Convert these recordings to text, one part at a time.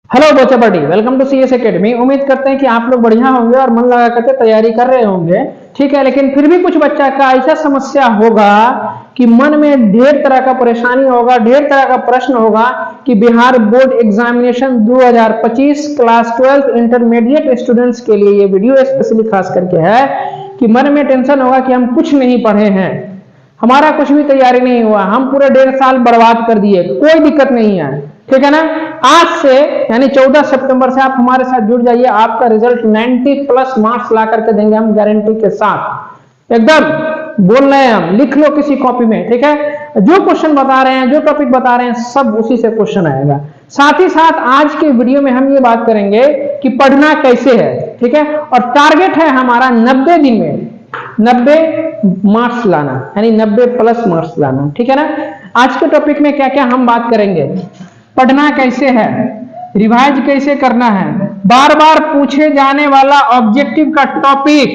Hello बच्चा party, welcome to CS academy. उम्मीद करते हैं कि आप लोग बढ़िया होंगे और मन लगा करके तैयारी कर रहे होंगे। ठीक है, लेकिन फिर भी कुछ बच्चा का ऐसा समस्या होगा कि मन में ढेर तरह का परेशानी होगा, ढेर तरह का प्रश्न होगा कि Bihar board examination 2025 class 12 intermediate students के लिए ये वीडियो स्पेशली खास करके है कि मन में टेंशन होगा कि हम कुछ नहीं पढ़े हैं, हमारा कुछ भी तैयारी नहीं हुआ, हम पूरे 1.5 साल बर्बाद कर दिए। कोई दिक्कत नहीं है, ठीक है ना। आज से यानी 14 सितंबर से आप हमारे साथ जुड़ जाइए, आपका रिजल्ट 90 प्लस मार्क्स ला करके देंगे हम, गारंटी के साथ। एकदम बोल रहे हैं हम, लिख लो किसी कॉपी में, ठीक है। जो क्वेश्चन बता रहे हैं, जो टॉपिक बता रहे हैं, सब उसी से क्वेश्चन आएगा। साथ ही साथ आज के वीडियो में हम ये बात करेंगे कि पढ़ना कैसे है, ठीक है। और टारगेट है हमारा 90 दिन में 90 मार्क्स लाना, यानी 90 प्लस मार्क्स लाना, ठीक है ना। आज के टॉपिक में क्या क्या हम बात करेंगे, पढ़ना कैसे है, रिवाइज कैसे करना है, बार बार पूछे जाने वाला ऑब्जेक्टिव का टॉपिक,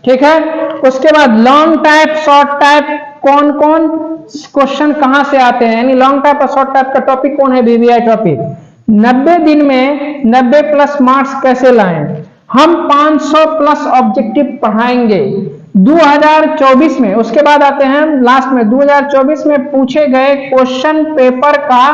ठीक है। उसके बाद लॉन्ग टाइप, शॉर्ट टाइप, कौन कौन क्वेश्चन कहां से आते हैं, यानी लॉन्ग टाइप और शॉर्ट टाइप का टॉपिक कौन है, वीवीआई टॉपिक। 90 दिन में 90 प्लस मार्क्स कैसे लाएं, हम 500 प्लस ऑब्जेक्टिव पढ़ाएंगे 2024 में। उसके बाद आते हैं लास्ट में 2024 में पूछे गए क्वेश्चन पेपर का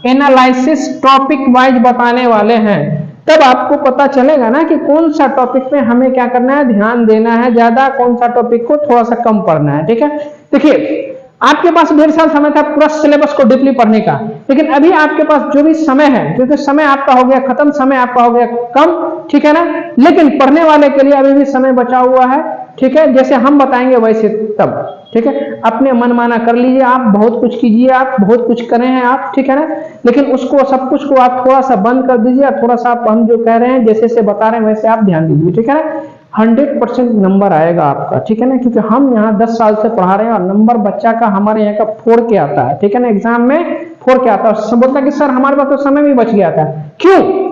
एनालिसिस टॉपिक वाइज बताने वाले हैं। तब आपको पता चलेगा ना कि कौन सा टॉपिक में हमें क्या करना है, ध्यान देना है ज्यादा, कौन सा टॉपिक को थोड़ा सा कम पढ़ना है, ठीक है। देखिए, आपके पास 1.5 साल समय था पूरा सिलेबस को डीपली पढ़ने का, लेकिन अभी आपके पास जो भी समय है, क्योंकि समय आपका हो गया खत्म, समय आपका हो गया कम, ठीक है ना। लेकिन पढ़ने वाले के लिए अभी भी समय बचा हुआ है, ठीक है। जैसे हम बताएंगे वैसे तब, ठीक है। अपने मन माना कर लीजिए, आप बहुत कुछ कीजिए, आप बहुत कुछ करें हैं आप, ठीक है ना। लेकिन उसको सब कुछ को आप थोड़ा सा बंद कर दीजिए, थोड़ा सा आप हम जो कह रहे हैं जैसे से बता रहे हैं वैसे आप ध्यान दीजिए, ठीक है ना। 100% नंबर आएगा आपका, ठीक है ना, क्योंकि हम यहाँ 10 साल से पढ़ा रहे हैं और नंबर बच्चा का हमारे यहाँ का 4 के आता है, ठीक है ना। एग्जाम में 4 के आता है, सब बोलता कि सर हमारे पास तो समय भी बच गया था। क्यों?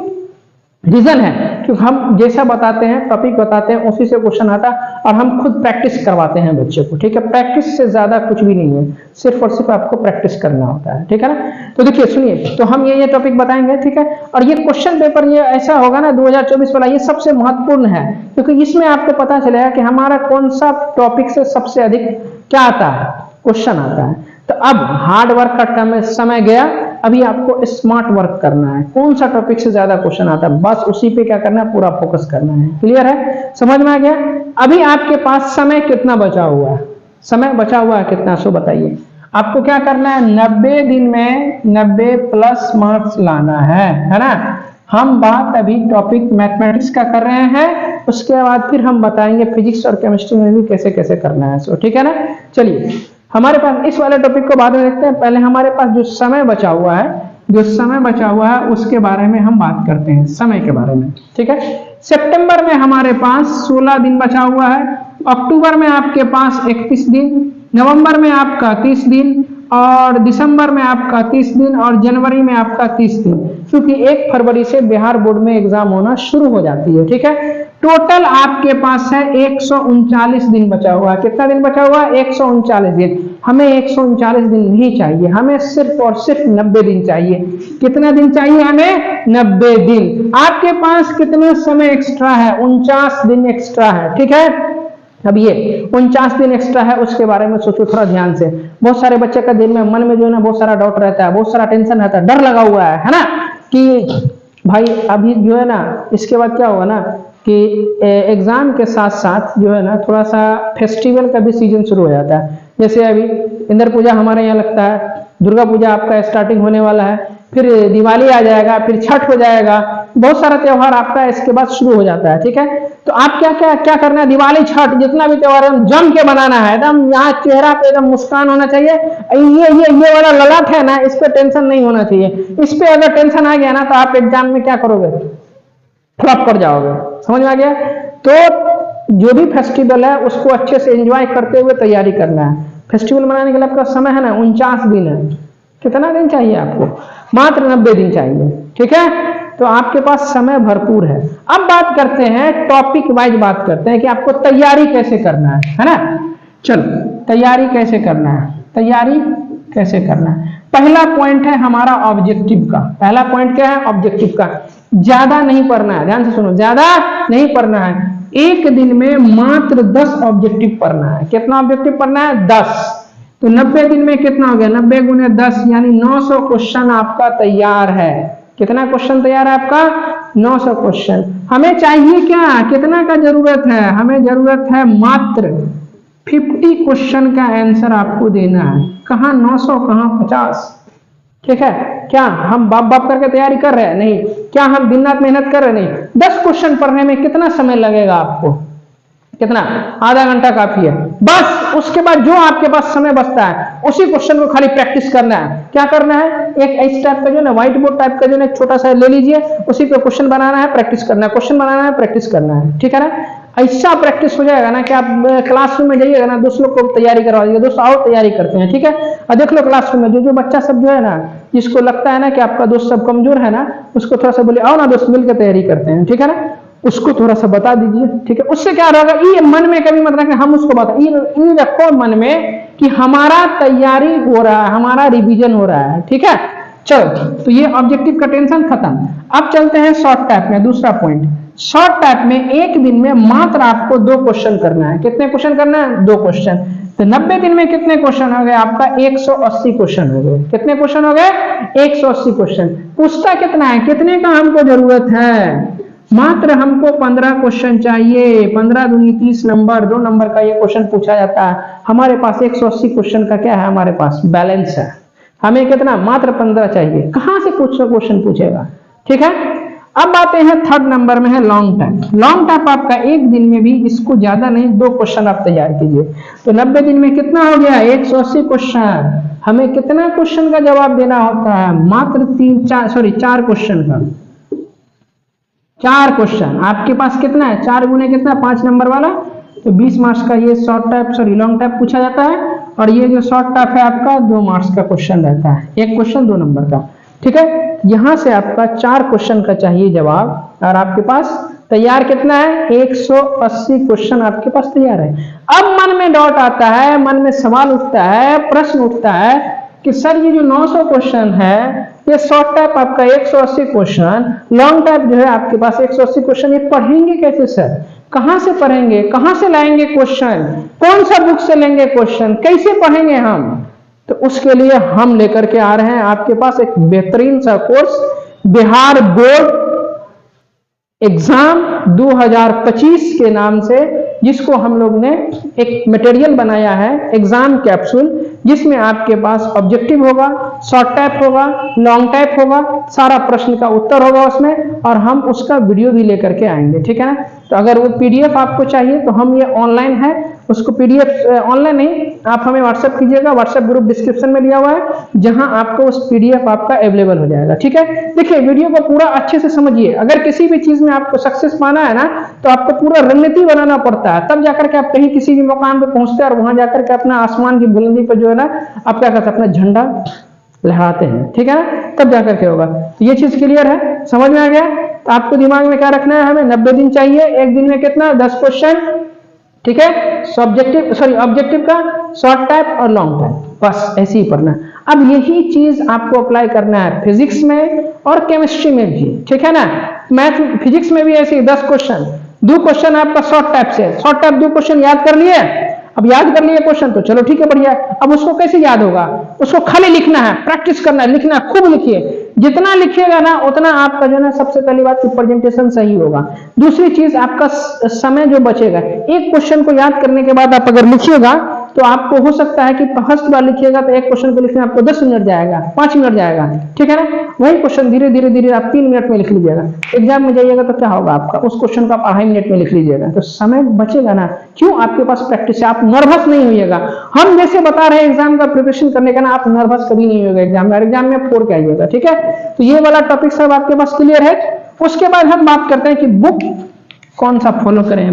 रीजन है क्योंकि हम जैसा बताते हैं, टॉपिक बताते हैं, उसी से क्वेश्चन आता है और हम खुद प्रैक्टिस करवाते हैं बच्चे को, ठीक है। प्रैक्टिस से ज्यादा कुछ भी नहीं है, सिर्फ और सिर्फ आपको प्रैक्टिस करना होता है, ठीक है ना। तो देखिए सुनिए, तो हम ये टॉपिक बताएंगे, ठीक है। और ये क्वेश्चन पेपर ये ऐसा होगा ना 2024 वाला, ये सबसे महत्वपूर्ण है क्योंकि इसमें आपको पता चलेगा कि हमारा कौन सा टॉपिक से सबसे अधिक क्या आता है, क्वेश्चन आता है। तो अब हार्ड वर्क का समय गया, अभी आपको स्मार्ट वर्क करना है, कौन सा टॉपिक से ज्यादा क्वेश्चन आता है, बस उसी पे क्या करना है, पूरा फोकस करना है। क्लियर है, समझ में आ गया। अभी आपके पास समय कितना बचा हुआ है, समय बचा हुआ है कितना, सो बताइए। आपको क्या करना है, 90 दिन में 90 प्लस मार्क्स लाना है ना। हम बात अभी टॉपिक मैथमेटिक्स का कर रहे हैं, उसके बाद फिर हम बताएंगे फिजिक्स और केमिस्ट्री में भी कैसे कैसे करना है, सो ठीक है ना। चलिए, हमारे पास इस वाले टॉपिक को बाद में देखते हैं, पहले हमारे पास जो समय बचा हुआ है, जो समय बचा हुआ है उसके बारे में हम बात करते हैं, समय के बारे में, ठीक है। सितंबर में हमारे पास 16 दिन बचा हुआ है, अक्टूबर में आपके पास 31 दिन, नवंबर में आपका 30 दिन, और दिसंबर में आपका 30 दिन, और जनवरी में आपका 30 दिन, क्योंकि 1 फरवरी से बिहार बोर्ड में एग्जाम होना शुरू हो जाती है, ठीक है। टोटल आपके पास है 139 दिन बचा हुआ है। कितना दिन बचा हुआ है, 139 दिन। हमें 139 दिन नहीं चाहिए, हमें सिर्फ और सिर्फ 90 दिन चाहिए। कितना दिन चाहिए हमें, 90 दिन। आपके पास कितना समय एक्स्ट्रा है, 49 दिन एक्स्ट्रा है, ठीक है। अब ये 49 दिन एक्स्ट्रा है, उसके बारे में सोचो थोड़ा ध्यान से। बहुत सारे बच्चे का दिल में, मन में जो है ना बहुत सारा डाउट रहता है, बहुत सारा टेंशन रहता है, डर लगा हुआ है ना, कि भाई अभी जो है ना इसके बाद क्या होगा ना कि एग्जाम के साथ साथ जो है ना थोड़ा सा फेस्टिवल का भी सीजन शुरू हो जाता है। जैसे अभी इंद्र पूजा हमारे यहाँ लगता है, दुर्गा पूजा आपका स्टार्टिंग होने वाला है, फिर दिवाली आ जाएगा, फिर छठ हो जाएगा, बहुत सारा त्योहार आपका इसके बाद शुरू हो जाता है, ठीक है। तो आप क्या क्या क्या करना है, दिवाली छठ जितना भी त्योहार है जम के बनाना है, एकदम यहाँ चेहरा पे एकदम मुस्कान होना चाहिए। ये वाला ललाट है ना, इस पे टेंशन नहीं होना चाहिए। इस पे अगर टेंशन आ गया ना तो आप एग्जाम में क्या करोगे, फ्लॉप कर जाओगे। समझ में आ गया। तो जो भी फेस्टिवल है उसको अच्छे से एंजॉय करते हुए तैयारी करना है। फेस्टिवल मनाने के लिए आपका समय है ना 49 दिन है। कितना दिन चाहिए आपको, मात्र 90 दिन चाहिए, ठीक है। तो आपके पास समय भरपूर है। अब बात करते हैं टॉपिक वाइज, बात करते हैं कि आपको तैयारी कैसे करना है ना। चलो, तैयारी कैसे करना है, तैयारी कैसे करना है। पहला पॉइंट है हमारा ऑब्जेक्टिव का। पहला पॉइंट क्या है, ऑब्जेक्टिव का। ज्यादा नहीं पढ़ना है, ध्यान से सुनो, ज्यादा नहीं पढ़ना है। एक दिन में मात्र 10 ऑब्जेक्टिव पढ़ना है। कितना ऑब्जेक्टिव पढ़ना है? 10। तो 90 दिन में कितना हो गया? 90 गुने 10 यानी 900 क्वेश्चन आपका तैयार है। कितना क्वेश्चन तैयार है आपका? 900 क्वेश्चन। हमें चाहिए क्या? कितना का जरूरत है? हमें जरूरत है मात्र 50 क्वेश्चन का आंसर आपको देना है। कहाँ 900, कहाँ 50? ठीक है, क्या हम बाप बाप करके तैयारी कर रहे हैं? नहीं। क्या हम दिन रात मेहनत कर रहे हैं? नहीं। 10 क्वेश्चन पढ़ने में कितना समय लगेगा आपको? कितना? आधा घंटा काफी है बस। उसके बाद जो आपके पास समय बचता है उसी क्वेश्चन को खाली प्रैक्टिस करना है। क्या करना है? एक इस टाइप का जो ना व्हाइट बोर्ड टाइप का जो ना छोटा सा ले लीजिए, उसी पे क्वेश्चन बनाना है, प्रैक्टिस करना है, क्वेश्चन बनाना है, प्रैक्टिस करना है। ठीक है ना? ऐसा प्रैक्टिस हो जाएगा ना कि आप क्लासरूम में जाइएगा ना, दोस्त लोग को तैयारी करवा दीजिए, दोस्त आओ तैयारी करते हैं। ठीक है, और देख लो क्लासरूम में जो बच्चा सब जो है ना, जिसको लगता है ना कि आपका दोस्त सब कमजोर है ना, उसको थोड़ा सा बोलिए आओ ना दोस्त मिलकर तैयारी करते हैं। ठीक है ना? उसको थोड़ा सा बता दीजिए। ठीक है, उससे क्या रहेगा? ये मन में कभी मत रखें हम उसको बता, ये रखो मन में कि हमारा तैयारी हो रहा है, हमारा रिवीजन हो रहा है। ठीक है, चलो तो ये ऑब्जेक्टिव का टेंशन खत्म। अब चलते हैं शॉर्ट टाइप में। दूसरा पॉइंट, शॉर्ट टाइप में एक दिन में मात्र आपको 2 क्वेश्चन करना है। कितने क्वेश्चन करना है? 2 क्वेश्चन। तो 90 दिन में कितने क्वेश्चन हो गए आपका? 180 क्वेश्चन हो गए। कितने क्वेश्चन हो गए? 180 क्वेश्चन। पूछता कितना है? कितने का हमको जरूरत है? मात्र हमको 15 क्वेश्चन चाहिए। 15 दूनी 30 नंबर, 2 नंबर का ये क्वेश्चन पूछा जाता है। हमारे पास 180 क्वेश्चन का क्या है? हमारे पास बैलेंस है। हमें कितना? मात्र 15 चाहिए। कहां से क्वेश्चन पूछेगा? ठीक है, अब आते हैं थर्ड नंबर में है लॉन्ग टाइप। लॉन्ग टाइप आपका एक दिन में भी, इसको ज्यादा नहीं, 2 क्वेश्चन आप तैयार कीजिए। तो 90 दिन में कितना हो गया? 180 क्वेश्चन। हमें कितना क्वेश्चन का जवाब देना होता है? मात्र 4 क्वेश्चन का। 4 क्वेश्चन आपके पास कितना है? 4 गुने कितना? 5 नंबर वाला। तो 20 मार्क्स का ये शॉर्ट टाइप लॉन्ग टाइप पूछा जाता है। और ये जो शॉर्ट टाइप है आपका 2 मार्क्स का क्वेश्चन रहता है। एक क्वेश्चन 2 नंबर का। ठीक है, यहां से आपका 4 क्वेश्चन का चाहिए जवाब, और आपके पास तैयार कितना है? 180 क्वेश्चन आपके पास तैयार है। अब मन में डाउट आता है, मन में सवाल उठता है, प्रश्न उठता है कि सर ये जो 900 क्वेश्चन है, ये शॉर्ट टाइप आपका 180 क्वेश्चन, लॉन्ग टाइप जो है आपके पास 180 क्वेश्चन, ये पढ़ेंगे कैसे सर? कहां से पढ़ेंगे? कहां से लाएंगे क्वेश्चन? कौन सा बुक से लेंगे क्वेश्चन? कैसे पढ़ेंगे हम? तो उसके लिए हम लेकर के आ रहे हैं आपके पास एक बेहतरीन सा कोर्स, बिहार बोर्ड एग्जाम 2025 के नाम से, जिसको हम लोग ने एक मटेरियल बनाया है, एग्जाम कैप्सूल, जिसमें आपके पास ऑब्जेक्टिव होगा, शॉर्ट टाइप होगा, लॉन्ग टाइप होगा, सारा प्रश्न का उत्तर होगा उसमें, और हम उसका वीडियो भी लेकर के आएंगे। ठीक है ना? तो अगर वो पीडीएफ आपको चाहिए तो हम ये ऑनलाइन है, उसको पीडीएफ ऑनलाइन नहीं, आप हमें व्हाट्सएप कीजिएगा। व्हाट्सएप ग्रुप डिस्क्रिप्शन में दिया हुआ है, जहां आपको उस पीडीएफ आपका अवेलेबल हो जाएगा। ठीक है, देखिए वीडियो को पूरा अच्छे से समझिए। अगर किसी भी चीज में आपको सक्सेस पाना है ना, तो आपको पूरा रणनीति बनाना पड़ता है, तब जाकर के आप कहीं किसी भी मुकाम पे पहुंचते हैं, और वहां जाकर के अपना आसमान की बुलंदी पर जो है ना, आप क्या करते हैं? अपना झंडा लहराते हैं। ठीक है ना? तब जाकर के होगा। तो ये चीज क्लियर है, समझ में आ गया? तो आपको दिमाग में क्या रखना है? हमें 90 दिन चाहिए, एक दिन में कितना? 10 क्वेश्चन। ठीक है, ऑब्जेक्टिव का, शॉर्ट टाइप और लॉन्ग टाइप, बस ऐसे ही पढ़ना। अब यही चीज आपको अप्लाई करना है फिजिक्स में और केमिस्ट्री में भी। ठीक है ना? मैथ फिजिक्स में भी ऐसे ही 10 क्वेश्चन, 2 क्वेश्चन आपका शॉर्ट टाइप से। शॉर्ट टाइप 2 क्वेश्चन याद कर लिए। अब याद कर लिए क्वेश्चन, तो चलो ठीक है, बढ़िया। अब उसको कैसे याद होगा? उसको खाली लिखना है, प्रैक्टिस करना है, लिखना है, खूब लिखिए। जितना लिखिएगा ना, उतना आपका जो है, सबसे पहली बात की प्रेजेंटेशन सही होगा। दूसरी चीज, आपका समय जो बचेगा, एक क्वेश्चन को याद करने के बाद आप अगर लिखिएगा, तो आपको हो सकता है कि फर्स्ट बार लिखिएगा तो एक क्वेश्चन को लिखने में आपको 10 मिनट जाएगा, 5 मिनट जाएगा। ठीक है ना? वही क्वेश्चन धीरे धीरे धीरे आप 3 मिनट में लिख लीजिएगा। एग्जाम में जाइएगा तो क्या होगा आपका? उस क्वेश्चन को आप 2.5 मिनट में लिख लीजिएगा, तो समय बचेगा ना। क्यों? आपके पास प्रैक्टिस है, आप नर्वस नहीं होइएगा। हम जैसे बता रहे हैं एग्जाम का प्रिपरेशन करने का ना, आप नर्वस कभी नहीं होगा एग्जाम में फोड़ के आइएगा। ठीक है, तो ये वाला टॉपिक सब आपके पास क्लियर है। उसके बाद हम बात करते हैं कि बुक कौन सा फॉलो करें।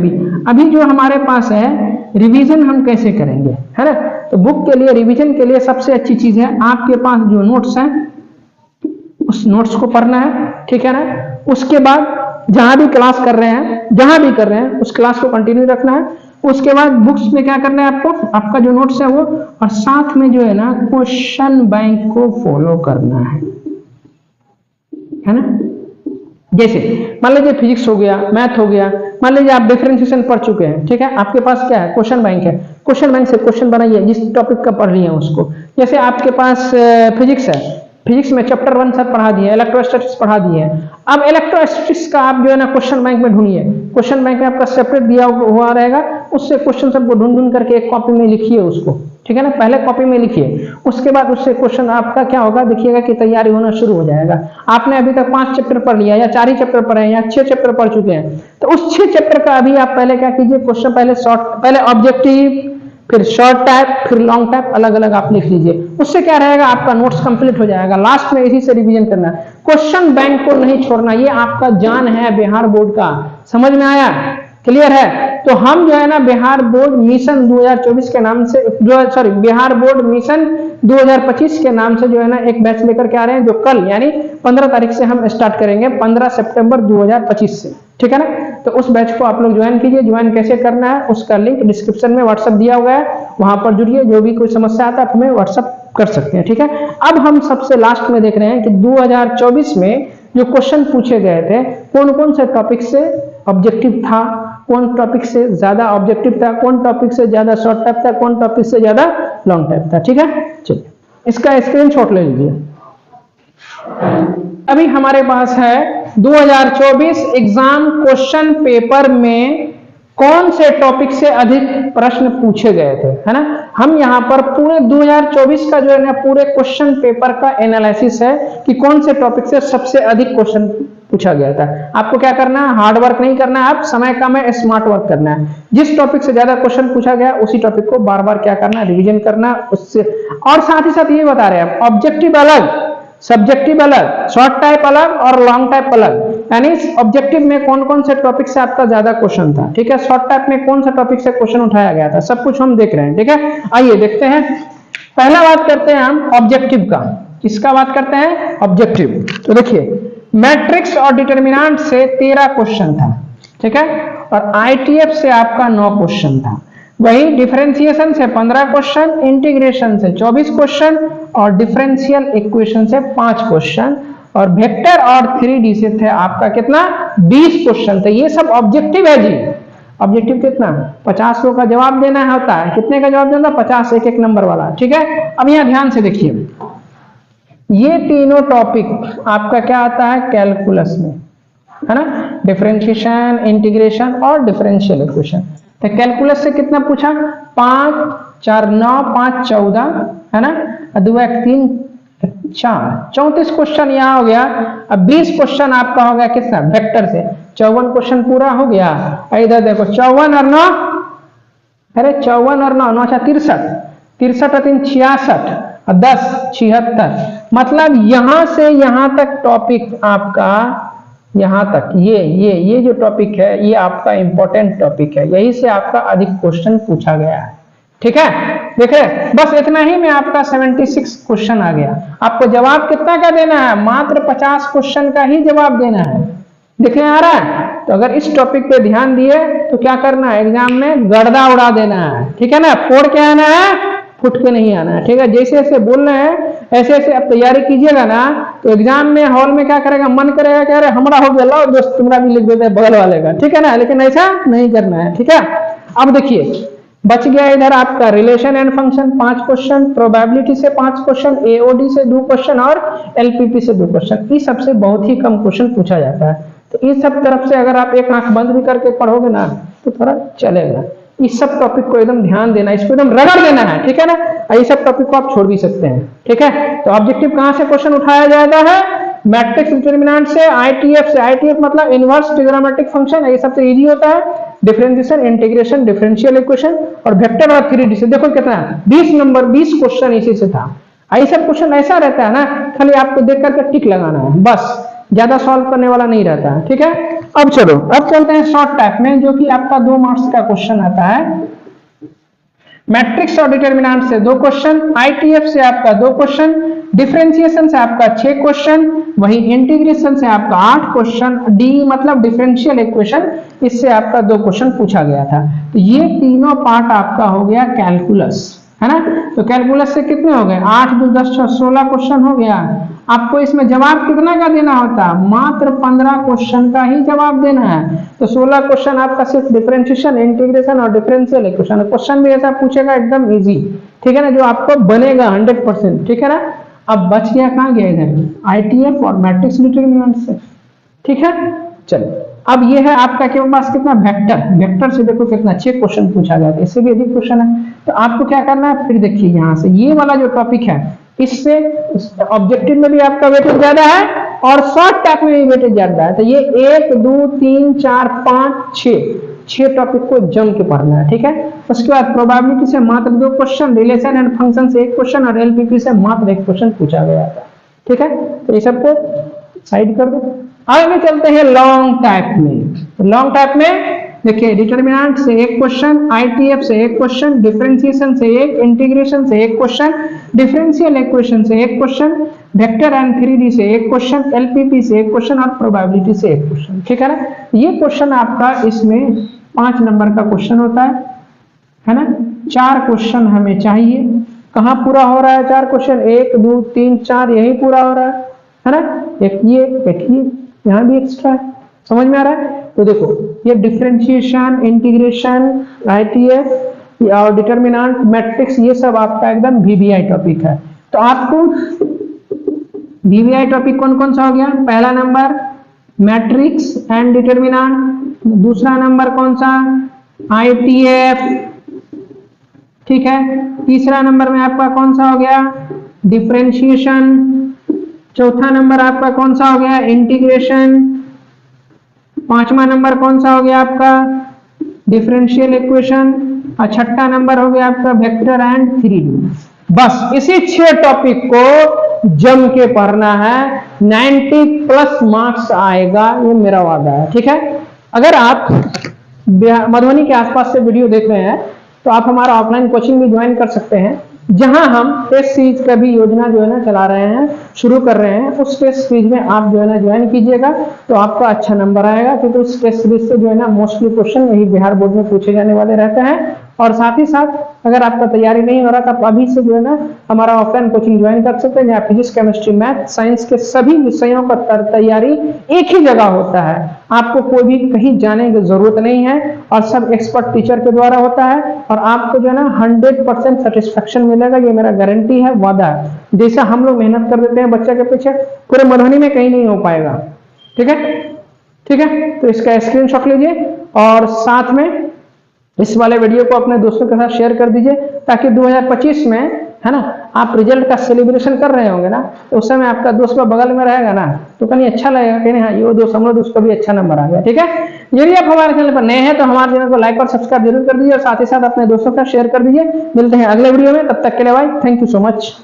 अभी जो हमारे पास है, रिवीजन हम कैसे करेंगे, है ना? तो बुक के लिए, रिवीजन के लिए सबसे अच्छी चीज है, आपके पास जो नोट्स हैं, उस नोट्स को पढ़ना है। ठीक है ना? उसके बाद जहां भी क्लास कर रहे हैं, उस क्लास को कंटिन्यू रखना है। उसके बाद बुक्स में क्या करना है आपको? आपका जो नोट्स है वो, और साथ में जो है ना, क्वेश्चन बैंक को फॉलो करना है ना? जैसे मान लीजिए फिजिक्स हो गया, मैथ हो गया, मान लीजिए आप डिफरेंशिएशन पढ़ चुके हैं, ठीक है, आपके पास क्या है, क्वेश्चन बैंक है, क्वेश्चन बैंक से क्वेश्चन बनाइए जिस टॉपिक का पढ़ लिए उसको। जैसे आपके पास फिजिक्स है, फिजिक्स में चैप्टर 1 सब पढ़ा दिए, इलेक्ट्रोस्टैटिक्स पढ़ा दिए, अब इलेक्ट्रोस्टैटिक्स का आप जो है ना क्वेश्चन बैंक में ढूंढिए, क्वेश्चन बैंक में आपका सेपरेट दिया हुआ रहेगा, उससे क्वेश्चन सबको ढूंढ ढूंढ करके एक कॉपी में लिखिए उसको, ठीक है ना, पहले कॉपी में लिखिए, उसके बाद उससे क्वेश्चन आपका क्या होगा, देखिएगा कि तैयारी होना शुरू हो जाएगा। आपने अभी तक 5 चैप्टर पढ़ लिया या 4 ही चैप्टर पढ़े हैं या 6 चैप्टर पढ़ चुके हैं, तो उस 6 चैप्टर का अभी आप पहले क्या कीजिए, क्वेश्चन पहले ऑब्जेक्टिव, फिर शॉर्ट टाइप, फिर लॉन्ग टाइप, अलग अलग आप लिख लीजिए। उससे क्या रहेगा, आपका नोट्स कंप्लीट हो जाएगा। लास्ट में इसी से रिवीजन करना है, क्वेश्चन बैंक को नहीं छोड़ना, ये आपका जान है बिहार बोर्ड का। समझ में आया, क्लियर है? तो हम जो है ना बिहार बोर्ड मिशन 2024 के नाम से, बिहार बोर्ड मिशन 2025 के नाम से जो है ना एक बैच लेकर के आ रहे हैं, जो कल यानी 15 तारीख से हम स्टार्ट करेंगे, 15 सितंबर 2025 से, ठीक है ना। तो उस बैच को आप लोग ज्वाइन कीजिए। ज्वाइन कैसे करना है उसका लिंक डिस्क्रिप्शन में व्हाट्सएप दिया हुआ है, वहां पर जुड़िए, जो भी कोई समस्या आता है आप हमें व्हाट्सएप कर सकते हैं, ठीक है। अब हम सबसे लास्ट में देख रहे हैं कि 2024 में जो क्वेश्चन पूछे गए थे, कौन कौन से टॉपिक से ऑब्जेक्टिव था, कौन टॉपिक से ज्यादा ऑब्जेक्टिव था, कौन टॉपिक से ज्यादा शॉर्ट टाइप था, कौन टॉपिक से ज्यादा लॉन्ग टाइप था, ठीक है। चलिए इसका स्क्रीनशॉट ले लीजिए। अभी हमारे पास है 2024 एग्जाम क्वेश्चन पेपर में कौन से टॉपिक से अधिक प्रश्न पूछे गए थे, है ना। हम यहाँ पर पूरे 2024 का जो है ना पूरे क्वेश्चन पेपर का एनालिसिस है कि कौन से टॉपिक से सबसे अधिक क्वेश्चन पूछा गया था। आपको क्या करना है, हार्ड वर्क नहीं करना है, आप समय कम है, स्मार्ट वर्क करना है। जिस टॉपिक से ज्यादा क्वेश्चन पूछा गया उसी टॉपिक को बार बार क्या करना है, रिविजन करना है उससे। और साथ ही साथ ये बता रहे हैं ऑब्जेक्टिव अलग, सब्जेक्टिव अलग, शॉर्ट टाइप अलग और लॉन्ग टाइप अलग, यानी ऑब्जेक्टिव में कौन कौन से टॉपिक से आपका ज्यादा क्वेश्चन था, ठीक है, शॉर्ट टाइप में कौन सा टॉपिक से क्वेश्चन उठाया गया था, सब कुछ हम देख रहे हैं, ठीक है। आइए देखते हैं, पहला बात करते हैं हम ऑब्जेक्टिव का। किसका बात करते हैं, ऑब्जेक्टिव। तो देखिए मैट्रिक्स और डिटर्मिनेंट से 13 क्वेश्चन था, ठीक है, और आईटीएफ से आपका 9 क्वेश्चन था। वही डिफरेंशिएशन से 15 क्वेश्चन, इंटीग्रेशन से 24 क्वेश्चन और डिफरेंशियल इक्वेशन से 5 क्वेश्चन, और वेक्टर और 3D से थे आपका कितना, 20 क्वेश्चन थे। ये सब ऑब्जेक्टिव है जी। ऑब्जेक्टिव कितना, 50 का जवाब देना होता है। कितने का जवाब देना, 50, एक एक नंबर वाला, ठीक है। अब यहाँ ध्यान से देखिए, ये तीनों टॉपिक आपका क्या आता है कैलकुलस में, है ना, डिफरेंशिएशन, इंटीग्रेशन और डिफरेंशियल इक्वेशन। तो कैलकुलस से कितना पूछा, 5 4 9 5 14, है ना, 2 1 3 4, 34 क्वेश्चन यहाँ हो गया। अब 20 क्वेश्चन आपका हो गया किसका, वेक्टर से। 54 क्वेश्चन पूरा हो गया। इधर देखो 54 और 9, अरे 54 और 9 9 63, 63 और 3 66 और 10 76, मतलब यहां से यहां तक टॉपिक आपका, यहां तक ये जो टॉपिक है ये आपका इंपॉर्टेंट टॉपिक है, यही से आपका अधिक क्वेश्चन पूछा गया है, ठीक है। देखे बस इतना ही में आपका 76 क्वेश्चन आ गया। आपको जवाब कितना का देना है, मात्र 50 क्वेश्चन का ही जवाब देना है। देखने आ रहा है, तो अगर इस टॉपिक पे ध्यान दिए तो क्या करना है, एग्जाम में गर्दा उड़ा देना है, ठीक है ना, फोड़ के आना है, फुट के नहीं आना है, ठीक है। जैसे जैसे बोल रहे हैं ऐसे ऐसे आप तैयारी कीजिएगा ना, तो एग्जाम में हॉल में क्या करेगा, मन करेगा क्या, अरे हमारा हो गया, लो दोस्त तुम्हारा भी लिख देते हैं बगल वाले का, ठीक है ना, लेकिन ऐसा नहीं करना है, ठीक है। अब देखिए बच गया इधर आपका relation and function 5 question, probability से 5 क्वेश्चन, एओडी से 2 क्वेश्चन और एलपीपी से 2 क्वेश्चन। इस सबसे बहुत ही कम क्वेश्चन पूछा जाता है। तो इस सब तरफ से अगर आप एक आंख बंद भी करके पढ़ोगे ना तो थोड़ा चलेगा। इस सब टॉपिक को एकदम ध्यान देना, इसको एकदम रगड़ देना है, ठीक है ना। ये सब टॉपिक को आप छोड़ भी सकते हैं, ठीक है। तो ऑब्जेक्टिव कहां से क्वेश्चन उठाया जाता है, मैट्रिक्स डिटरमिनेंट से, आईटीएफ से। आईटीएफ मतलब इनवर्स ट्रिग्नोमेट्रिक फंक्शन, ये सबसे इजी होता है। डिफरेंशिएशन, इंटीग्रेशन, डिफरेंशियल इक्वेशन और वेक्टर और 3D से। देखो कितना 20 क्वेश्चन इसी से था। ये सब क्वेश्चन ऐसा रहता है ना, खाली आपको देख करके टिक लगाना है, बस ज्यादा सॉल्व करने वाला नहीं रहता है, ठीक है। अब चलो अब चलते हैं शॉर्ट टाइप में, जो कि आपका 2 मार्क्स का क्वेश्चन आता है। मैट्रिक्स और डिटरमिनेंट से 2 क्वेश्चन, आईटीएफ से आपका 2 क्वेश्चन, डिफरेंशिएशन से आपका 6 क्वेश्चन, वही इंटीग्रेशन से आपका 8 क्वेश्चन, डी मतलब डिफरेंशियल इक्वेशन, इससे आपका 2 क्वेश्चन पूछा गया था। तो ये तीनों पार्ट आपका हो गया कैलकुलस, है ना। तो कैलकुलस से कितने हो गए, 8 2 10 6 16 क्वेश्चन हो गया। आपको इसमें जवाब कितना का देना होता है, मात्र 15 क्वेश्चन का ही जवाब देना है। तो 16 क्वेश्चन आपका सिर्फ डिफरेंशिएशन, इंटीग्रेशन और डिफरेंशियल इक्वेशन। क्वेश्चन भी ऐसा पूछेगा एकदम इजी, ठीक है ना, जो आपको बनेगा 100%, ठीक है ना। अब बच गया कहाँ गया इधर, आईटीएफ और मैट्रिक्स डिटरमिनेंट से, ठीक है। चलो अब ये है आपका के पास कितना वेक्टर, वेक्टर से देखो कितना 6 क्वेश्चन पूछा गया था, इससे भी अधिक क्वेश्चन है। तो आपको क्या करना है, फिर देखिए यहाँ से ये वाला जो टॉपिक है, इससे ऑब्जेक्टिव में भी आपका वेटेज ज्यादा है और शॉर्ट टाइप में भी वेटेज ज्यादा है। तो ये 1 2 3 4 5 6 टॉपिक को जम के पढ़ना है, ठीक है। उसके बाद प्रोबेबिलिटी से मात्र 2 क्वेश्चन, रिलेशन एंड फंक्शन से 1 क्वेश्चन और एलपीपी से मात्र 1 क्वेश्चन पूछा गया था, ठीक है। तो ये सबको साइड कर दो। आगे चलते हैं लॉन्ग टाइप में। लॉन्ग टाइप में देखिए डिटरमिनेंट से 1 क्वेश्चन, आईटीएफ से 1 क्वेश्चन, डिफरेंशिएशन से 1, इंटीग्रेशन से 1 क्वेश्चन, डिफरेंशियल इक्वेशन से 1 क्वेश्चन, वेक्टर एंड 3D से 1 क्वेश्चन, एलपीपी से 1 क्वेश्चन और प्रोबेबिलिटी से 1 क्वेश्चन, ठीक है ना। ये क्वेश्चन आपका इसमें 5 नंबर का क्वेश्चन होता है ना। 4 क्वेश्चन हमें चाहिए, कहाँ पूरा हो रहा है 4 क्वेश्चन, 1 2 3 4 यही पूरा हो रहा है ना। एक ये यहाँ भी एक्स्ट्रा है, समझ में आ रहा है। तो देखो ये डिफरेंशिएशन, इंटीग्रेशन, आईटीएफ और डिटरमिनेंट, मैट्रिक्स, ये सब आपका एकदम वीवीआई टॉपिक है। तो आपको वीवीआई टॉपिक कौन कौन सा हो गया, पहला नंबर मैट्रिक्स एंड डिटरमिनेंट, दूसरा नंबर कौन सा आईटीएफ, ठीक है। तीसरा नंबर में आपका कौन सा हो गया डिफरेंशिएशन, चौथा नंबर आपका कौन सा हो गया इंटीग्रेशन, पांचवा नंबर कौन सा हो गया आपका डिफरेंशियल इक्वेशन और छठा नंबर हो गया आपका वेक्टर एंड 3D। बस इसी 6 टॉपिक को जम के पढ़ना है, 90+ मार्क्स आएगा, ये मेरा वादा है, ठीक है। अगर आप मधुबनी के आसपास से वीडियो देख रहे हैं तो आप हमारा ऑफलाइन कोचिंग भी ज्वाइन कर सकते हैं, जहां हम टेस्ट सीरीज का भी योजना जो है ना चला रहे हैं, शुरू कर रहे हैं। उस टेस्ट सीरीज में आप जो है ना ज्वाइन कीजिएगा तो आपका अच्छा नंबर आएगा, क्योंकि उस टेस्ट सीरीज से जो है ना मोस्टली क्वेश्चन यही बिहार बोर्ड में पूछे जाने वाले रहते हैं। और साथ ही साथ अगर आपका तैयारी नहीं हो रहा तो आप अभी से जो है ना हमारा ऑफलाइन कोचिंग ज्वाइन कर सकते हैं, जहाँ फिजिक्स, केमिस्ट्री, मैथ, साइंस के सभी विषयों का तैयारी एक ही जगह होता है। आपको कोई भी कहीं जाने की जरूरत नहीं है और सब एक्सपर्ट टीचर के द्वारा होता है और आपको जो है ना 100% सेटिस्फेक्शन मिलेगा, ये मेरा गारंटी है, वादा है। जैसा हम लोग मेहनत कर देते हैं बच्चे के पीछे, पूरे मधुबनी में कहीं नहीं हो पाएगा, ठीक है, ठीक है। तो इसका स्क्रीनशॉट लीजिए और साथ में इस वाले वीडियो को अपने दोस्तों के साथ शेयर कर दीजिए, ताकि 2025 में है ना आप रिजल्ट का सेलिब्रेशन कर रहे होंगे ना, तो उस समय आपका दोस्त का बगल में रहेगा ना, तो कहीं अच्छा लगेगा कि नहीं, हाँ ये दोस्त हम लोग उसको भी अच्छा नंबर आ गया, ठीक है। यदि आप हमारे चैनल पर नए हैं तो हमारे चैनल को लाइक और सब्सक्राइब जरूर कर दीजिए और साथ ही साथ अपने दोस्तों का शेयर कर दीजिए। मिलते हैं अगले वीडियो में, तब तक के लिए bye, thank you so much.